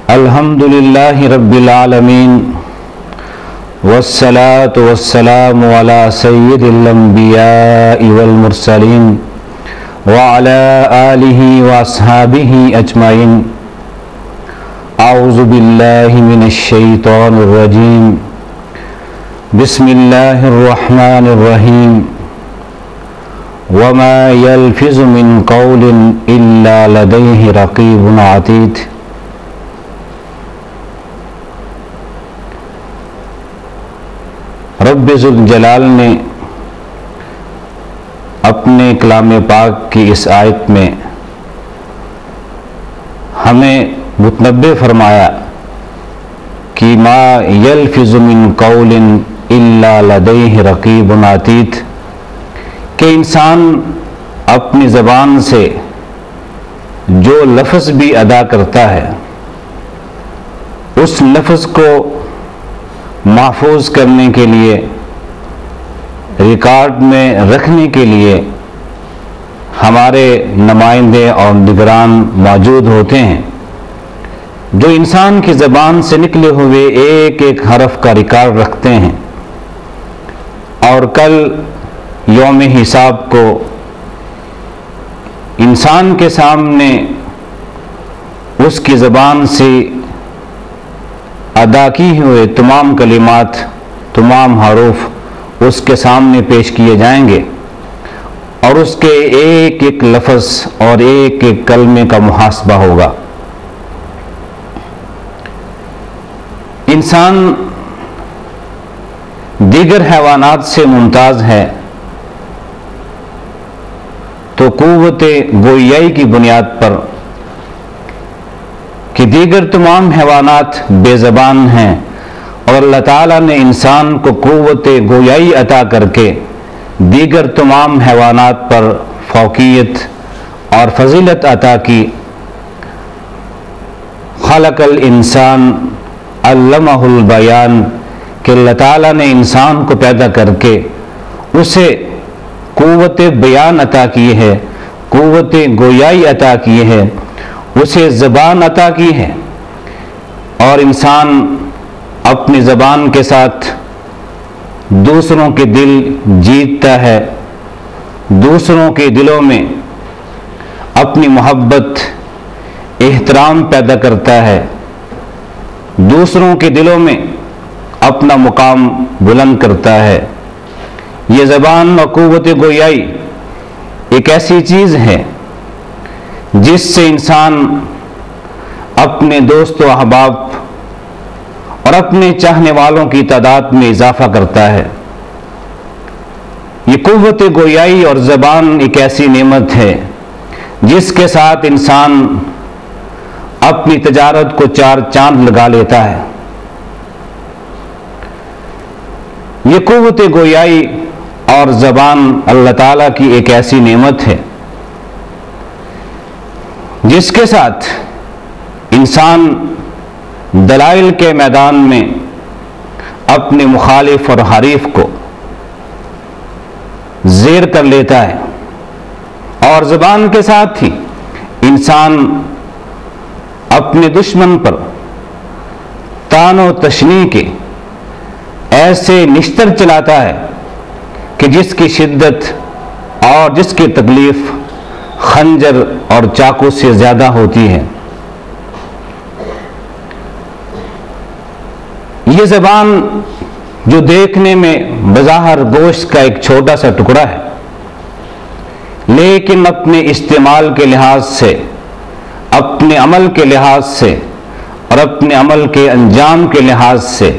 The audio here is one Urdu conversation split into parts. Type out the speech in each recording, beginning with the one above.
الحمد للہ رب العالمین والصلاة والسلام علی سید الانبیاء والمرسلین وعلی آلہ واصحابہ اجمعین. اعوذ باللہ من الشیطان الرجیم. بسم اللہ الرحمن الرحیم. وما يلفظ من قول الا لدیہ رقیب عتید. رب ذوالجلال نے اپنے کلام پاک کی اس آیت میں ہمیں متنبہ فرمایا کہ ما یلفظ من قول الا لدیہ رقیب عتید، کہ انسان اپنی زبان سے جو لفظ بھی ادا کرتا ہے اس لفظ کو محفوظ کرنے کے لیے، ریکارڈ میں رکھنے کے لیے ہمارے نمائندے اور نگران موجود ہوتے ہیں، جو انسان کی زبان سے نکلے ہوئے ایک ایک حرف کا ریکارڈ رکھتے ہیں، اور کل یوم حساب کو انسان کے سامنے اس کی زبان سے ادا کی ہوئے تمام کلمات، تمام حروف اس کے سامنے پیش کیے جائیں گے، اور اس کے ایک ایک لفظ اور ایک ایک کلمے کا محاسبہ ہوگا. انسان دیگر حیوانات سے ممتاز ہے تو قوت گویائی کی بنیاد پر کہ دیگر تمام حیوانات بے زبان ہیں، اور اللہ تعالیٰ نے انسان کو قوت گویائی عطا کر کے دیگر تمام حیوانات پر فوقیت اور فضیلت عطا کی. خلق الانسان علمہ البیان، کہ اللہ تعالیٰ نے انسان کو پیدا کر کے اسے قوت بیان عطا کی ہے، قوت گویائی عطا کی ہے، اسے زبان عطا کی ہے، اور انسان اپنی زبان کے ساتھ دوسروں کے دل جیتتا ہے، دوسروں کے دلوں میں اپنی محبت، احترام پیدا کرتا ہے، دوسروں کے دلوں میں اپنا مقام بلند کرتا ہے. یہ زبان اور قوت گویائی ایک ایسی چیز ہے جس سے انسان اپنے دوست و احباب اور اپنے چاہنے والوں کی تعداد میں اضافہ کرتا ہے. یہ قوت گویائی اور زبان ایک ایسی نعمت ہے جس کے ساتھ انسان اپنی تجارت کو چار چاند لگا لیتا ہے. یہ قوت گویائی اور زبان اللہ تعالیٰ کی ایک ایسی نعمت ہے جس کے ساتھ انسان دلائل کے میدان میں اپنے مخالف اور حریف کو زیر کر لیتا ہے، اور زبان کے ساتھ ہی انسان اپنے دشمن پر طعن و تشنیع کے ایسے نشتر چلاتا ہے کہ جس کی شدت اور جس کی تکلیف خنجر اور چاقو سے زیادہ ہوتی ہے. یہ زبان جو دیکھنے میں بظاہر گوشت کا ایک چھوٹا سا ٹکڑا ہے، لیکن اپنے استعمال کے لحاظ سے، اپنے عمل کے لحاظ سے اور اپنے عمل کے انجام کے لحاظ سے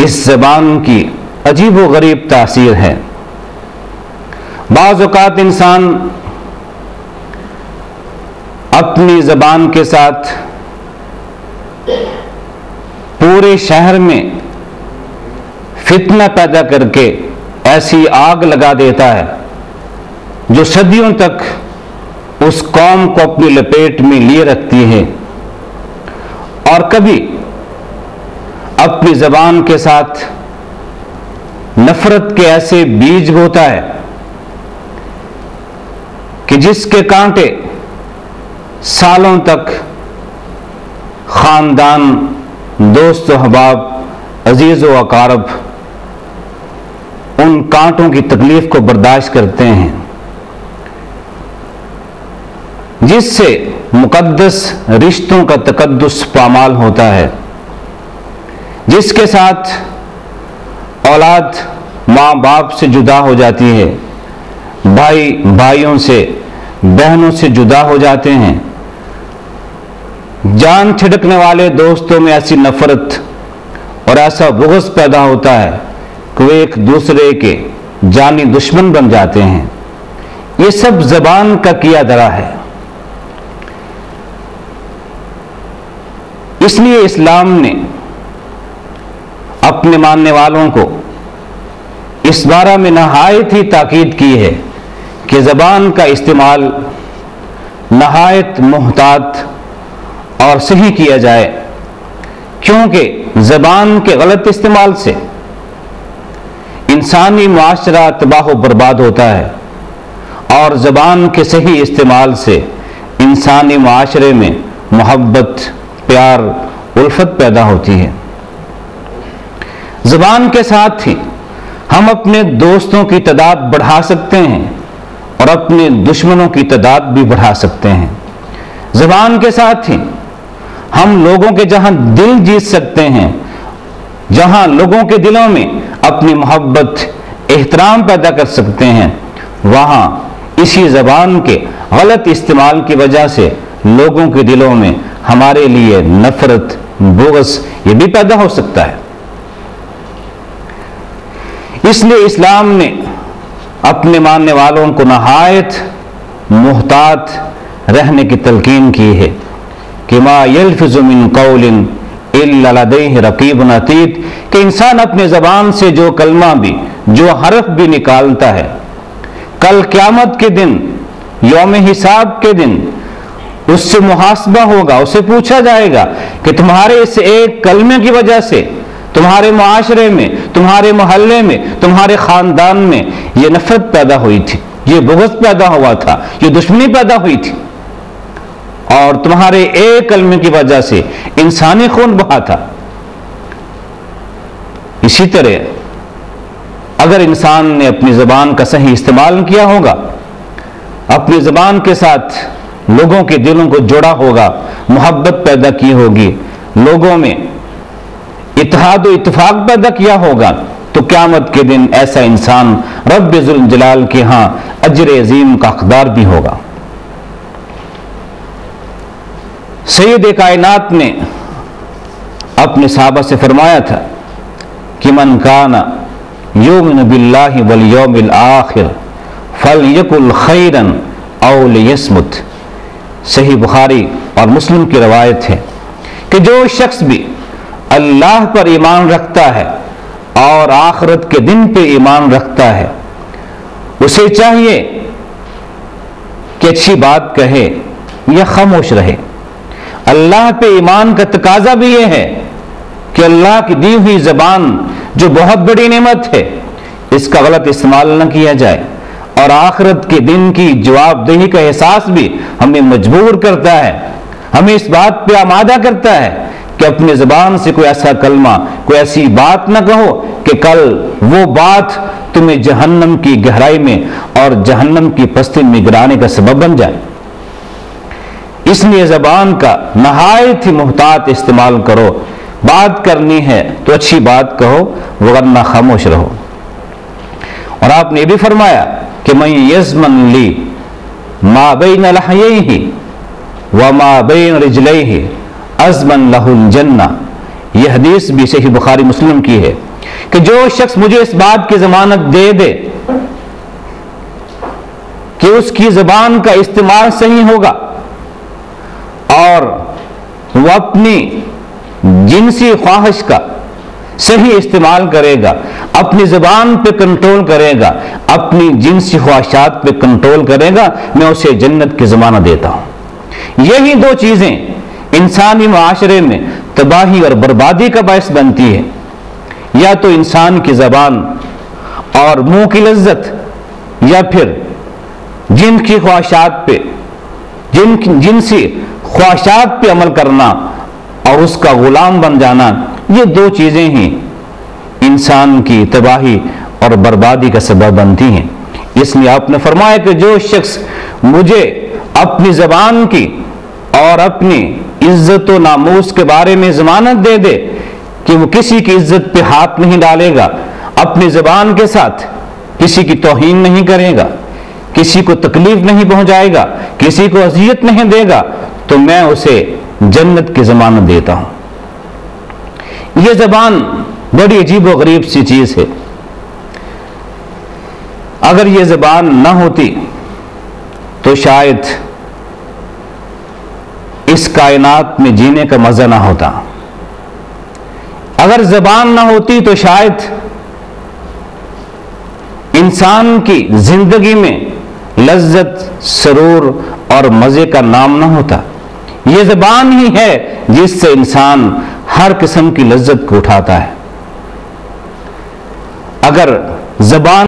اس زبان کی عجیب و غریب تاثیر ہے. بعض اوقات انسان اپنی زبان کے ساتھ پورے شہر میں فتنہ پیدا کر کے ایسی آگ لگا دیتا ہے جو صدیوں تک اس قوم کو اپنی لپیٹ میں لیے رکھتی ہے، اور کبھی اپنی زبان کے ساتھ نفرت کے ایسے بیج بوتا ہے کہ جس کے کانٹے سالوں تک خاندان، دوست و احباب، عزیز و اقارب ان کانٹوں کی تکلیف کو برداشت کرتے ہیں جس سے مقدس رشتوں کا تقدس پامال ہوتا ہے، جس کے ساتھ اولاد ماں باپ سے جدا ہو جاتی ہے، بھائی بھائیوں سے، بہنوں سے جدا ہو جاتے ہیں، جان چھڑکنے والے دوستوں میں ایسی نفرت اور ایسا بغض پیدا ہوتا ہے کہ وہ ایک دوسرے کے جانی دشمن بن جاتے ہیں۔ یہ سب زبان کا کیا دھرا ہے۔ اس لیے اسلام نے اپنے ماننے والوں کو اس بارے میں نہایت ہی تاکید کی ہے کہ زبان کا استعمال نہایت محتاط اور صحیح کیا جائے، کیونکہ زبان کے غلط استعمال سے انسانی معاشرہ تباہ و برباد ہوتا ہے، اور زبان کے صحیح استعمال سے انسانی معاشرے میں محبت، پیار، الفت پیدا ہوتی ہے۔ زبان کے ساتھ ہی ہم اپنے دوستوں کی تعداد بڑھا سکتے ہیں اور اپنے دشمنوں کی تعداد بھی بڑھا سکتے ہیں۔ زبان کے ساتھ ہی ہم لوگوں کے جہاں دل جیت سکتے ہیں، جہاں لوگوں کے دلوں میں اپنی محبت، احترام پیدا کر سکتے ہیں، وہاں اسی زبان کے غلط استعمال کی وجہ سے لوگوں کے دلوں میں ہمارے لیے نفرت، بغض یہ بھی پیدا ہو سکتا ہے۔ اس لیے اسلام نے اپنے ماننے والوں کو نہایت محتاط رہنے کی تلقین کی ہے کہ ما یلفظ من قول الا لدیہ رقیب عتید، کہ انسان اپنے زبان سے جو کلمہ بھی، جو حرف بھی نکالتا ہے، کل قیامت کے دن، یوم حساب کے دن اس سے محاسبہ ہوگا، اسے پوچھا جائے گا کہ تمہارے اس ایک کلمے کی وجہ سے تمہارے معاشرے میں، تمہارے محلے میں، تمہارے خاندان میں یہ نفرت پیدا ہوئی تھی، یہ بغض پیدا ہوا تھا، یہ دشمنی پیدا ہوئی تھی، اور تمہارے ایک کلمے کی وجہ سے انسانی خون بہا تھا۔ اسی طرح اگر انسان نے اپنی زبان کا صحیح استعمال کیا ہوگا، اپنی زبان کے ساتھ لوگوں کے دلوں کو جوڑا ہوگا، محبت پیدا کی ہوگی، لوگوں میں اتحاد و اتفاق پیدا کیا ہوگا، تو قیامت کے دن ایسا انسان رب ذوالجلال کے ہاں اجر عظیم کا حقدار بھی ہوگا۔ سید کائنات نے اپنے صحابہ سے فرمایا تھا کہ من کان یؤمن باللہ والیوم الآخر فلیقل خیرا او لیصمت۔ صحیح بخاری اور مسلم کی روایت ہے کہ جو شخص بھی اللہ پر ایمان رکھتا ہے اور آخرت کے دن پہ ایمان رکھتا ہے، اسے چاہیے کہ اچھی بات کہے یا خاموش رہے۔ اللہ پہ ایمان کا تقاضا بھی یہ ہے کہ اللہ کی دی ہوئی زبان جو بہت بڑی نعمت ہے، اس کا غلط استعمال نہ کیا جائے، اور آخرت کے دن کی جواب دہی کا احساس بھی ہمیں مجبور کرتا ہے، ہمیں اس بات پہ آمادہ کرتا ہے کہ اپنے زبان سے کوئی ایسا کلمہ، کوئی ایسی بات نہ کہو کہ کل وہ بات تمہیں جہنم کی گہرائی میں اور جہنم کی پستی میں گرانے کا سبب بن جائے۔ اس لیے زبان کا نہایت ہی محتاط استعمال کرو، بات کرنی ہے تو اچھی بات کہو، ورنہ خاموش رہو۔ اور آپ نے یہ بھی فرمایا کہ من یضمن لی ما بین لحییہ وما بین رجلیہ اضمن لہ الجنہ۔ یہ حدیث بھی صحیح بخاری مسلم کی ہے کہ جو شخص مجھے اس بات کی ضمانت دے دے کہ اس کی زبان کا استعمال صحیح ہوگا اور وہ اپنی جنسی خواہش کا صحیح استعمال کرے گا، اپنی زبان پہ کنٹرول کرے گا، اپنی جنسی خواہشات پہ کنٹرول کرے گا، میں اسے جنت کی ضمانت دیتا ہوں۔ یہی دو چیزیں انسانی معاشرے میں تباہی اور بربادی کا باعث بنتی ہے، یا تو انسان کی زبان اور منہ کی لذت، یا پھر جن کی خواہشات پہ، جنسی خواہشات پہ عمل کرنا اور اس کا غلام بن جانا، یہ دو چیزیں ہی انسان کی تباہی اور بربادی کا سبب بنتی ہیں۔ اس لیے آپ نے فرمایا کہ جو شخص مجھے اپنی زبان کی اور اپنی عزت و ناموس کے بارے میں ضمانت دے دے کہ وہ کسی کی عزت پہ ہاتھ نہیں ڈالے گا، اپنی زبان کے ساتھ کسی کی توہین نہیں کرے گا، کسی کو تکلیف نہیں پہنچائے گا، کسی کو اذیت نہیں دے گا، تو میں اسے جنت کی ضمانت دیتا ہوں۔ یہ زبان بڑی عجیب و غریب سی چیز ہے۔ اگر یہ زبان نہ ہوتی تو شاید اس کائنات میں جینے کا مزہ نہ ہوتا۔ اگر زبان نہ ہوتی تو شاید انسان کی زندگی میں لذت، سرور اور مزے کا نام نہ ہوتا۔ یہ زبان ہی ہے جس سے انسان ہر قسم کی لذت کو اٹھاتا ہے۔ اگر زبان